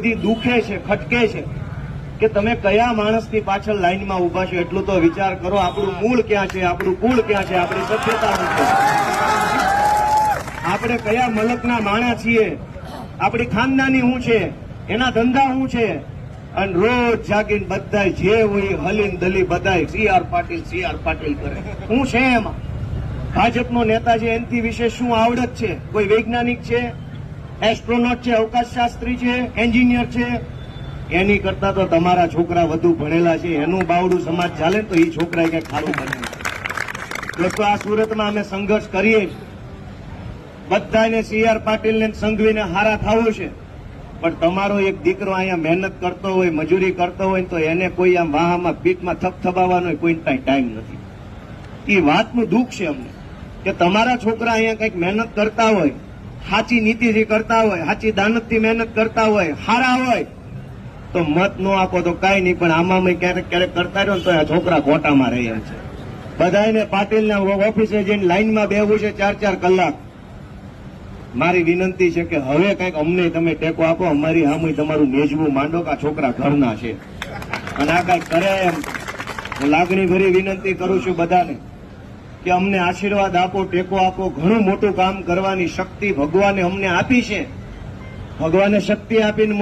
બધી દુખે છે, ખટકે છે કે તમે કયા માણસની પાછળ લાઈનમાં ઉભા છો એટલું તો વિચાર કરો. આપણું મૂળ ક્યાં છે, આપણું કુળ ક્યાં છે, આપણી સભ્યતા શું છે, આપણે કયા મલકના માણસ છીએ, આપણી ખાનદાની શું છે, એના ધંધા શું છે. અને રોજ જાગીને બધા જે હોય હલીન દલી બધા CR પાટીલ કરે. શું છે એમાં? ભાજપનો નેતા છે એનથી વિશે શું આવડત છે? કોઈ વૈજ્ઞાનિક છે, એસ્ટ્રોનોટ છે, અવકાશ શાસ્ત્રી છે, એન્જિનિયર છે? એની કરતા તો તમારા છોકરા વધુ ભણેલા છે. એનું બાવડું સમાજ ચાલે તો એ છોકરા કઈક ખારું બને. દોસ્તો, આ સુરતમાં અમે સંઘર્ષ કરીએ છીએ. બધાને CR પાટીલને સંઘવીને હારા થવું છે, પણ તમારો એક દીકરો અહીંયા મહેનત કરતો હોય, મજૂરી કરતો હોય તો એને કોઈ આમ વાહામાં પીઠમાં થપથપાવવાનો કોઈ ટાઈમ નથી. એ વાતનું દુઃખ છે અમને કે તમારા છોકરા અહીંયા કંઈક મહેનત કરતા હોય, સાચી નીતિથી કરતા હોય, સાચી દાનતથી મહેનત કરતા હોય, હારા હોય તો મત ન આપો તો કાંઈ નહીં, પણ આમાં ક્યારેક ક્યારેક કરતા રહ્યો તો આ છોકરા ખોટામાં રહે એમ છે. બધાને પાટીલના ઓફિસે જઈને લાઈનમાં બેહવું છે 4-4 કલાક. મારી વિનંતી છે કે હવે કંઈક અમને તમે ટેકો આપો, અમારી સામે તમારું મેજવું માંડો કે આ છોકરા ઘરના છે અને આ કંઈક કરે એમ. હું લાગણી ભરી વિનંતી કરું છું બધાને કે અમને આશીર્વાદ આપો, ટેકો આપો. ઘણું મોટું કામ કરવાની શક્તિ ભગવાને અમને આપી છે. ભગવાને શક્તિ આપીને